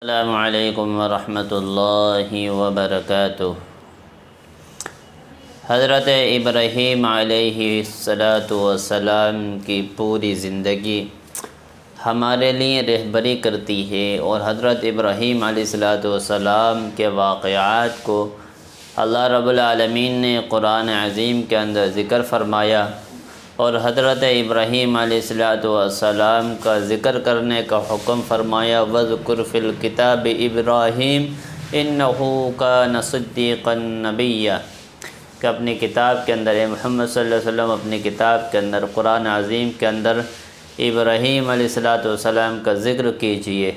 السلام علیکم ورحمۃ اللہ وبرکاتہ۔ حضرت ابراہیم علیہ السلام کی پوری زندگی ہمارے لیے رہبری کرتی ہے، اور حضرت ابراہیم علیہ السلام کے واقعات کو اللہ رب العالمین نے قرآن عظیم کے اندر ذکر فرمایا، اور حضرت ابراہیم علیہ السلام کا ذکر کرنے کا حکم فرمایا۔ وَاذْكُرْ فِي الْكِتَابِ إِبْرَاهِيمَ إِنَّهُ كَانَ صِدِّيقًا نَبِيًّا، کہ اپنی کتاب کے اندر محمد صلی اللہ علیہ وسلم اپنی کتاب کے اندر قرآن عظیم کے اندر ابراہیم علیہ السلام کا ذکر کیجئے،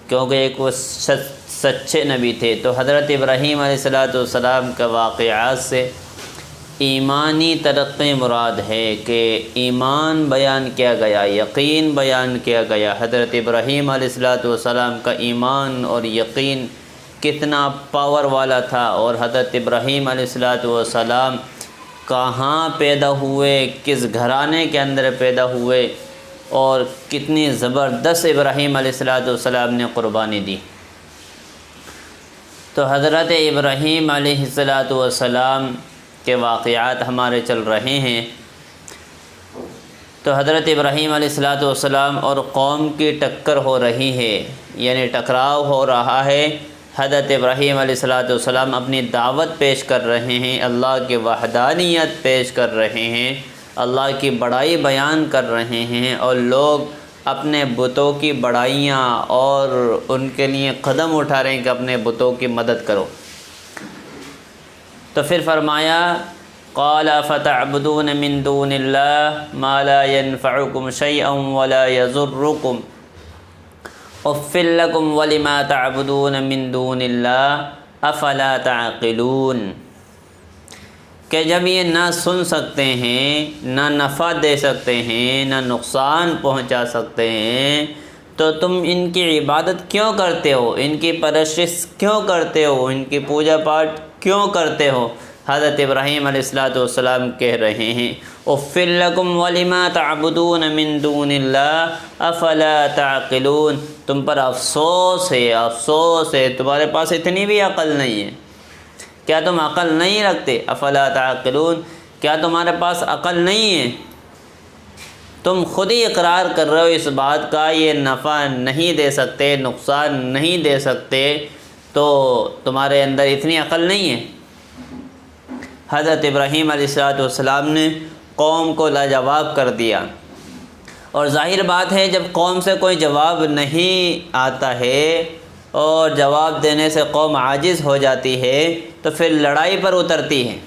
کیونکہ ایک وہ سچے نبی تھے۔ تو حضرت ابراہیم علیہ السلام کے واقعات سے ایمانی ترقی مراد ہے کہ ایمان بیان کیا گیا، یقین بیان کیا گیا۔ حضرت ابراہیم علیہ السلام کا ایمان اور یقین کتنا پاور والا تھا، اور حضرت ابراہیم علیہ السلام کہاں پیدا ہوئے، کس گھرانے کے اندر پیدا ہوئے، اور کتنی زبردست ابراہیم علیہ السلام نے قربانی دی۔ تو حضرت ابراہیم علیہ السلام کے واقعات ہمارے چل رہے ہیں۔ تو حضرت ابراہیم علیہ السلام اور قوم کی ٹکر ہو رہی ہے، یعنی ٹکراؤ ہو رہا ہے۔ حضرت ابراہیم علیہ السلام اپنی دعوت پیش کر رہے ہیں، اللہ کی وحدانیت پیش کر رہے ہیں، اللہ کی بڑائی بیان کر رہے ہیں، اور لوگ اپنے بتوں کی بڑائیاں اور ان کے لیے قدم اٹھا رہے ہیں کہ اپنے بتوں کی مدد کرو۔ تو پھر فرمایا قال فتعبدون من دون اللہ ما لا ينفعكم شيئا ولا يضركم اف لكم ولما تعبدون من دون اللہ افلا تعقلون، کہ جب یہ نہ سن سکتے ہیں، نہ نفع دے سکتے ہیں، نہ نقصان پہنچا سکتے ہیں، تو تم ان کی عبادت کیوں کرتے ہو، ان کی پرستش کیوں کرتے ہو، ان کی پوجا پاٹ کیوں کرتے ہو؟ حضرت ابراہیم علیہ السلام کہہ رہے ہیں اف لکم ولما تعبدون من دون اللہ افلا تعقلون، تم پر افسوس ہے، افسوس ہے، تمہارے پاس اتنی بھی عقل نہیں ہے، کیا تم عقل نہیں رکھتے؟ افلا تعقلون، کیا تمہارے پاس عقل نہیں ہے؟ تم خود ہی اقرار کر رہے ہو اس بات کا، یہ نفع نہیں دے سکتے، نقصان نہیں دے سکتے، تو تمہارے اندر اتنی عقل نہیں ہے۔ حضرت ابراہیم علیہ السلام نے قوم کو لاجواب کر دیا، اور ظاہر بات ہے جب قوم سے کوئی جواب نہیں آتا ہے اور جواب دینے سے قوم عاجز ہو جاتی ہے، تو پھر لڑائی پر اترتی ہے،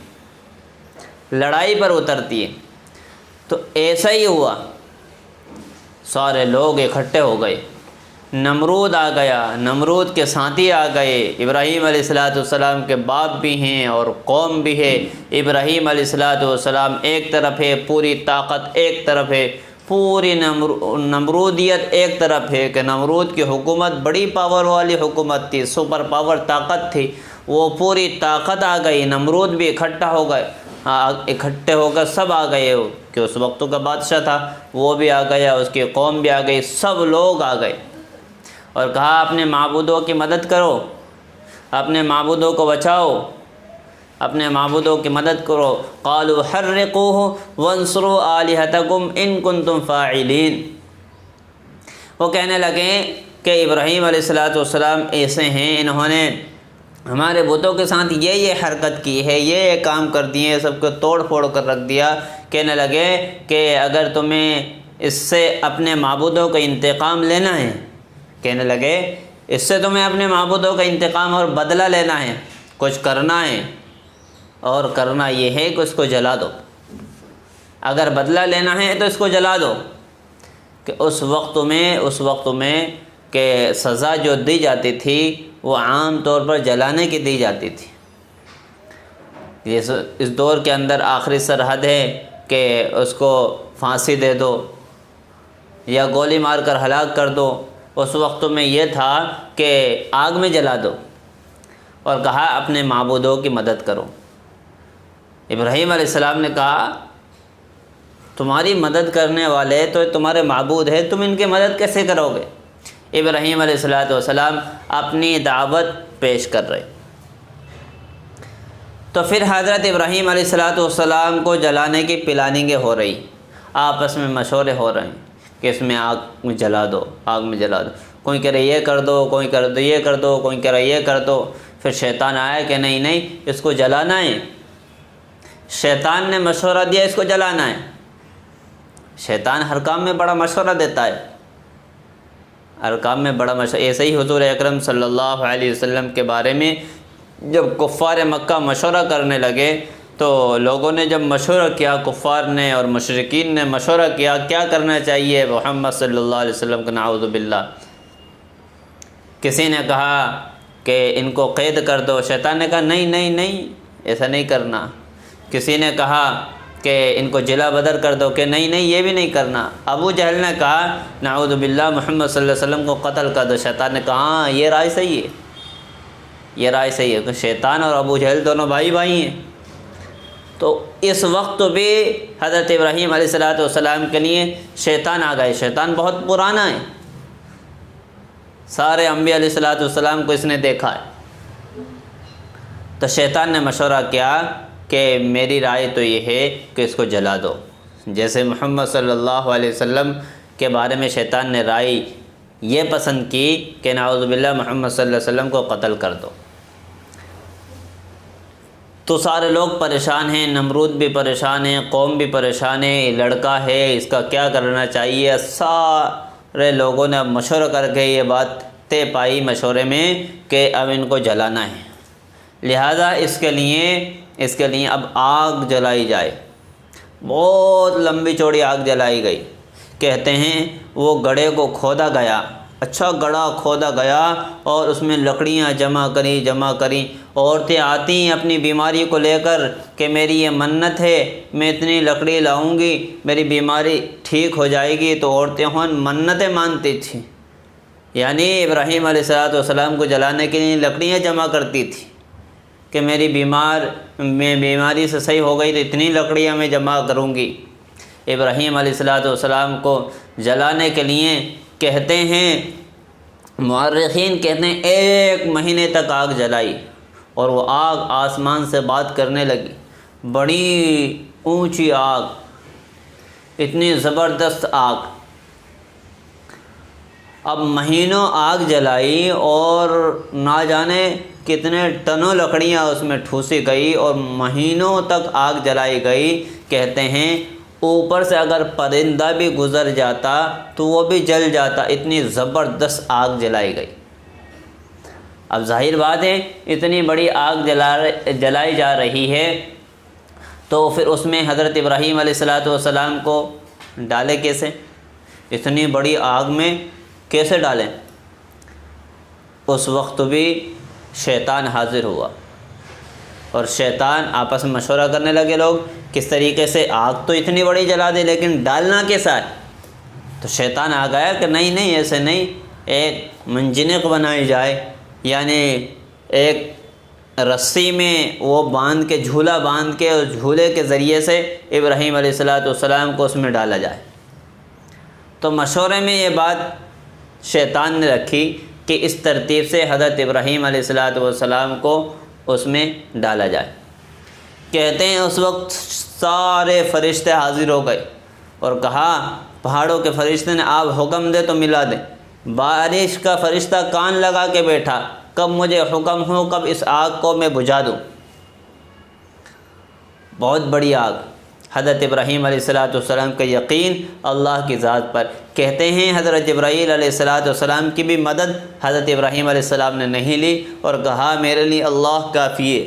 لڑائی پر اترتی ہے۔ تو ایسا ہی ہوا، سارے لوگ اکٹھے ہو گئے، نمرود آ گیا، نمرود کے ساتھی آ گئے، ابراہیم علیہ السلام کے باپ بھی ہیں اور قوم بھی ہے۔ ابراہیم علیہ السلام ایک طرف ہے، پوری طاقت ایک طرف ہے، پوری نمرودیت ایک طرف ہے، کہ نمرود کی حکومت بڑی پاور والی حکومت تھی، سپر پاور طاقت تھی، وہ پوری طاقت آ گئی، نمرود بھی اکٹھا ہو گئے، اکٹھے ہو کر سب آ گئے، کہ اس وقت کا بادشاہ تھا وہ بھی آ گیا، اس کی قوم بھی آ گئی، سب لوگ آ گئے، اور کہا اپنے معبودوں کی مدد کرو، اپنے معبودوں کو بچاؤ، اپنے معبودوں کی مدد کرو۔ قالوا حرقوه وانصروا آلهتكم ان کنتم فاعلین، وہ کہنے لگے کہ ابراہیم علیہ السلام ایسے ہیں، انہوں نے ہمارے بتوں کے ساتھ یہ حرکت کی ہے، یہ کام کر دیے، سب کو توڑ پھوڑ کر رکھ دیا۔ کہنے لگے کہ اگر تمہیں اس سے اپنے معبودوں کا انتقام لینا ہے، کہنے لگے اس سے تمہیں اپنے معبودوں کا انتقام اور بدلہ لینا ہے، کچھ کرنا ہے، اور کرنا یہ ہے کہ اس کو جلا دو، اگر بدلہ لینا ہے تو اس کو جلا دو۔ کہ اس وقت میں کہ سزا جو دی جاتی تھی وہ عام طور پر جلانے کی دی جاتی تھی۔ اس دور کے اندر آخری سرحد ہے کہ اس کو پھانسی دے دو یا گولی مار کر ہلاک کر دو، اس وقت میں یہ تھا کہ آگ میں جلا دو، اور کہا اپنے معبودوں کی مدد کرو۔ ابراہیم علیہ السلام نے کہا تمہاری مدد کرنے والے تو تمہارے معبود ہیں، تم ان کی مدد کیسے کرو گے؟ ابراہیم علیہ السلام اپنی دعوت پیش کر رہے۔ تو پھر حضرت ابراہیم علیہ السلام کو جلانے کی پلاننگیں ہو رہی، آپس میں مشورے ہو رہے ہیں کہ اس میں آگ میں جلا دو، آگ میں جلا دو، کوئی کہہ رہے یہ کر دو، کوئی کر دو یہ کر دو، کوئی کہہ رہا یہ کر دو۔ پھر شیطان آیا کہ نہیں نہیں اس کو جلانا ہے، شیطان نے مشورہ دیا اس کو جلانا ہے۔ شیطان ہر کام میں بڑا مشورہ دیتا ہے، ہر کام میں بڑا مشورہ۔ ایسے ہی حضور اکرم صلی اللہ علیہ وسلم کے بارے میں جب کفار مکہ مشورہ کرنے لگے تو لوگوں نے جب مشورہ کیا، کفار نے اور مشرکین نے مشورہ کیا کیا کرنا چاہیے محمد صلی اللہ علیہ وسلم کا، نعوذ باللہ۔ کسی نے کہا کہ ان کو قید کر دو، شیطان نے کہا نہیں نہیں نہیں ایسا نہیں کرنا۔ کسی نے کہا کہ ان کو جلا بدر کر دو، کہ نہیں نہیں یہ بھی نہیں کرنا۔ ابو جہل نے کہا نعوذ باللہ محمد صلی اللہ علیہ وسلم کو قتل کر دو، شیطان نے کہا ہاں یہ رائے صحیح ہے، یہ رائے صحیح ہے، کہ شیطان اور ابو جہل دونوں بھائی بھائی ہیں۔ تو اس وقت بھی حضرت ابراہیم علیہ السلام کے لیے شیطان آ گئے۔ شیطان بہت پرانا ہے، سارے انبیاء علیہ السلام کو اس نے دیکھا ہے۔ تو شیطان نے مشورہ کیا کہ میری رائے تو یہ ہے کہ اس کو جلا دو، جیسے محمد صلی اللہ علیہ وسلم کے بارے میں شیطان نے رائے یہ پسند کی کہ نعوذ باللہ محمد صلی اللہ علیہ وسلم کو قتل کر دو۔ تو سارے لوگ پریشان ہیں، نمرود بھی پریشان ہیں، قوم بھی پریشان ہے، یہ لڑکا ہے اس کا کیا کرنا چاہیے۔ سارے لوگوں نے اب مشورہ کر کے یہ بات طے پائی مشورے میں کہ اب ان کو جلانا ہے، لہذا اس کے لیے اب آگ جلائی جائے۔ بہت لمبی چوڑی آگ جلائی گئی۔ کہتے ہیں وہ گڑھے کو کھودا گیا، اچھا گڑھا کھودا گیا اور اس میں لکڑیاں جمع کری۔ عورتیں آتی ہیں اپنی بیماری کو لے کر کہ میری یہ منت ہے، میں اتنی لکڑی لاؤں گی میری بیماری ٹھیک ہو جائے گی۔ تو عورتیں منتیں مانتی تھیں، یعنی ابراہیم علیہ السلام کو جلانے کے لیے لکڑیاں جمع کرتی تھی کہ میری بیماری سے صحیح ہو گئی تو اتنی لکڑیاں میں جمع کروں گی۔ ابراہیم علیہ السلام کو جلانے کے لیے کہتے ہیں مورخین کہتے ہیں 1 مہینے تک آگ جلائی، اور وہ آگ آسمان سے بات کرنے لگی، بڑی اونچی آگ، اتنی زبردست آگ۔ اب مہینوں آگ جلائی اور نہ جانے کتنے ٹنوں لکڑیاں اس میں ٹھوسی گئی اور مہینوں تک آگ جلائی گئی۔ کہتے ہیں اوپر سے اگر پرندہ بھی گزر جاتا تو وہ بھی جل جاتا، اتنی زبردست آگ جلائی گئی۔ اب ظاہر بات ہے اتنی بڑی آگ جلائی جا رہی ہے تو پھر اس میں حضرت ابراہیم علیہ السلام کو ڈالے کیسے؟ اتنی بڑی آگ میں کیسے ڈالیں؟ اس وقت بھی شیطان حاضر ہوا اور شیطان آپس میں مشورہ کرنے لگے لوگ کس طریقے سے آگ تو اتنی بڑی جلا دے لیکن ڈالنا کیسا ہے؟ تو شیطان آ گیا کہ نہیں ایسے نہیں، ایک منجنیق بنائی جائے، یعنی ایک رسی میں وہ باندھ کے جھولا باندھ کے اور جھولے کے ذریعے سے ابراہیم علیہ السلام کو اس میں ڈالا جائے۔ تو مشورے میں یہ بات شیطان نے رکھی کہ اس ترتیب سے حضرت ابراہیم علیہ السلام کو اس میں ڈالا جائے۔ کہتے ہیں اس وقت سارے فرشتے حاضر ہو گئے اور کہا پہاڑوں کے فرشتے نے آپ حکم دے تو ملا دیں۔ بارش کا فرشتہ کان لگا کے بیٹھا، کب مجھے حکم ہو کب اس آگ کو میں بجھا دوں۔ بہت بڑی آگ۔ حضرت ابراہیم علیہ السلام کا یقین اللہ کی ذات پر۔ کہتے ہیں حضرت جبرائیل علیہ السلام کی بھی مدد حضرت ابراہیم علیہ السلام نے نہیں لی اور کہا میرے لیے اللہ کافی ہے۔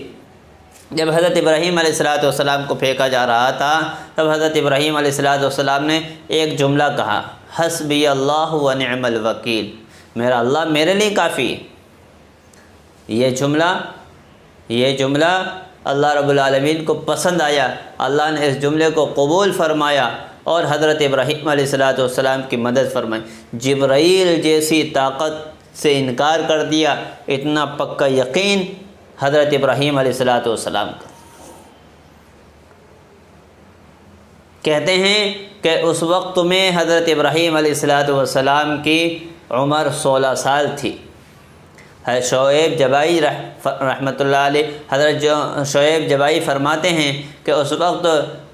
جب حضرت ابراہیم علیہ السلام کو پھینکا جا رہا تھا تب حضرت ابراہیم علیہ السلام نے ایک جملہ کہا، حسبی اللہ و نعم الوکیل، میرا اللہ میرے لیے کافی ہے۔ یہ جملہ اللہ رب العالمین کو پسند آیا، اللہ نے اس جملے کو قبول فرمایا اور حضرت ابراہیم علیہ السلام کی مدد فرمائی۔ جبرائیل جیسی طاقت سے انکار کر دیا، اتنا پکا یقین حضرت ابراہیم علیہ السلام کا۔ کہتے ہیں کہ اس وقت میں حضرت ابراہیم علیہ السلام کی عمر 16 سال تھی۔ حضرت شعیب جبائی رحمۃ اللہ علیہ، حضرت شعیب جبائی فرماتے ہیں کہ اس وقت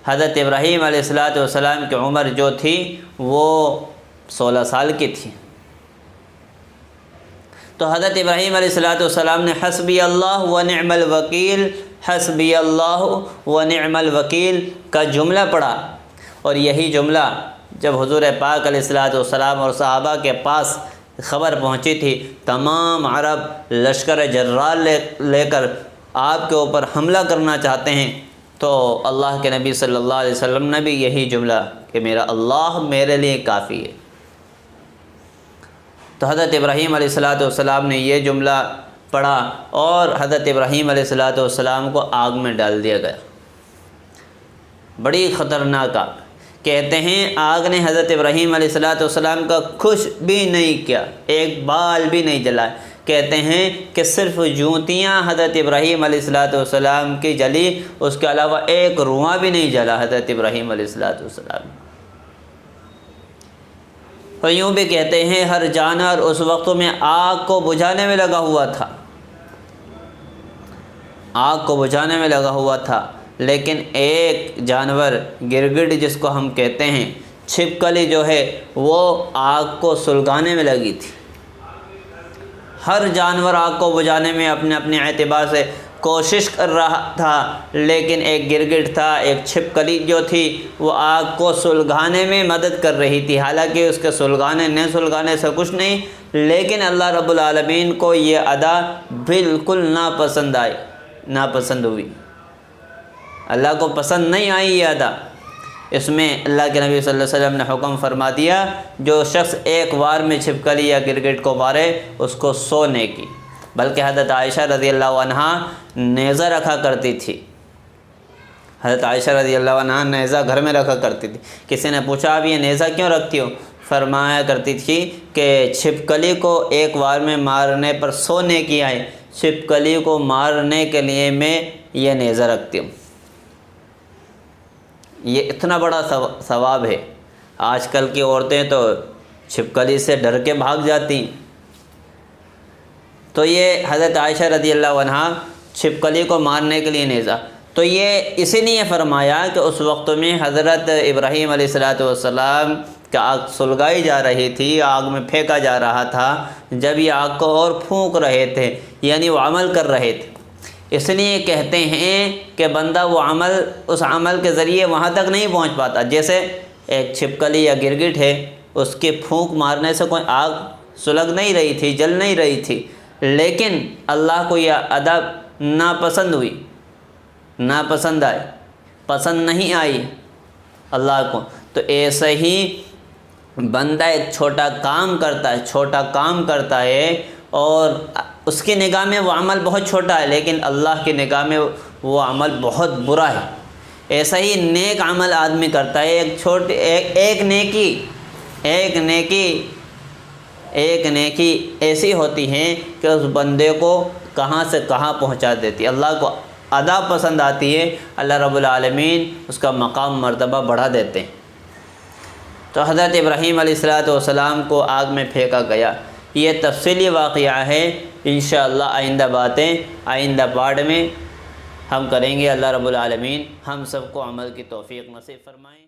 حضرت ابراہیم علیہ السلام کی عمر جو تھی وہ 16 سال کی تھی۔ تو حضرت ابراہیم علیہ السلام نے حسبی اللہ و نعم الوکیل، حسبی اللہ و نعم الوکیل کا جملہ پڑھا، اور یہی جملہ جب حضور پاک علیہ السلام اور صحابہ کے پاس خبر پہنچی تھی، تمام عرب لشکر جرار لے کر آپ کے اوپر حملہ کرنا چاہتے ہیں، تو اللہ کے نبی صلی اللہ علیہ وسلم نے بھی یہی جملہ کہ میرا اللہ میرے لیے کافی ہے۔ تو حضرت ابراہیم علیہ السلام نے یہ جملہ پڑھا اور حضرت ابراہیم علیہ السلام کو آگ میں ڈال دیا گیا۔ بڑی خطرناک آگ، کہتے ہیں آگ نے حضرت ابراہیم علیہ السلام کا کچھ بھی نہیں کیا، ایک بال بھی نہیں جلا۔ کہتے ہیں کہ صرف جوتیاں حضرت ابراہیم علیہ السلام کی جلی، اس کے علاوہ ایک رواں بھی نہیں جلا حضرت ابراہیم علیہ السلام۔ اور یوں بھی کہتے ہیں ہر جانور اس وقت میں آگ کو بجھانے میں لگا ہوا تھا، آگ کو بجھانے میں لگا ہوا تھا، لیکن ایک جانور گرگٹ جس کو ہم کہتے ہیں، چھپکلی جو ہے وہ آگ کو سلگانے میں لگی تھی۔ ہر جانور آگ کو بجھانے میں اپنے اپنے اعتبار سے کوشش کر رہا تھا، لیکن ایک گرگٹ تھا، ایک چھپکلی جو تھی وہ آگ کو سلگانے میں مدد کر رہی تھی، حالانکہ اس کے سلگانے سے کچھ نہیں، لیکن اللہ رب العالمین کو یہ ادا بالکل ناپسند ہوئی، اللہ کو پسند نہیں آئی یہ ادا۔ اس میں اللہ کے نبی صلی اللہ علیہ وسلم نے حکم فرما دیا جو شخص ایک وار میں چھپکلی یا گرگٹ کو مارے اس کو 100 نیکی۔ بلکہ حضرت عائشہ رضی اللہ عنہا نیزہ رکھا کرتی تھی، حضرت عائشہ رضی اللہ عنہا نیزہ گھر میں رکھا کرتی تھی۔ کسی نے پوچھا اب یہ نیزہ کیوں رکھتی ہو؟ فرمایا کرتی تھی کہ چھپکلی کو ایک وار میں مارنے پر 100 نیکی آئے، چھپکلی کو مارنے کے لیے میں یہ نیزہ رکھتی ہوں۔ یہ اتنا بڑا ثواب ہے۔ آج کل کی عورتیں تو چھپکلی سے ڈر کے بھاگ جاتی ہیں، تو یہ حضرت عائشہ رضی اللہ عنہا چھپکلی کو مارنے کے لیے نیزہ، تو یہ اسی لیے فرمایا کہ اس وقت میں حضرت ابراہیم علیہ السلام کہ آگ سلگائی جا رہی تھی، آگ میں پھینکا جا رہا تھا، جب یہ آگ کو اور پھونک رہے تھے، یعنی وہ عمل کر رہے تھے۔ اس لیے کہتے ہیں کہ بندہ وہ اس عمل کے ذریعے وہاں تک نہیں پہنچ پاتا۔ جیسے ایک چھپکلی یا گرگٹ ہے، اس کے پھونک مارنے سے کوئی آگ سلگ نہیں رہی تھی، جل نہیں رہی تھی، لیکن اللہ کو یہ ادب ناپسند ہوئی، ناپسند آئی، پسند نہیں آئی اللہ کو۔ تو ایسے ہی بندہ ایک چھوٹا کام کرتا ہے اور اس کی نگاہ میں وہ عمل بہت چھوٹا ہے، لیکن اللہ کی نگاہ میں وہ عمل بہت برا ہے۔ ایسا ہی نیک عمل آدمی کرتا ہے، ایک نیکی ایسی ہوتی ہے کہ اس بندے کو کہاں سے کہاں پہنچا دیتی ہے، اللہ کو ادا پسند آتی ہے، اللہ رب العالمین اس کا مقام مرتبہ بڑھا دیتے ہیں۔ تو حضرت ابراہیم علیہ السلام کو آگ میں پھینکا گیا۔ یہ تفصیلی واقعہ ہے، انشاءاللہ آئندہ پارٹ میں ہم کریں گے۔ اللہ رب العالمین ہم سب کو عمل کی توفیق نصیب فرمائیں۔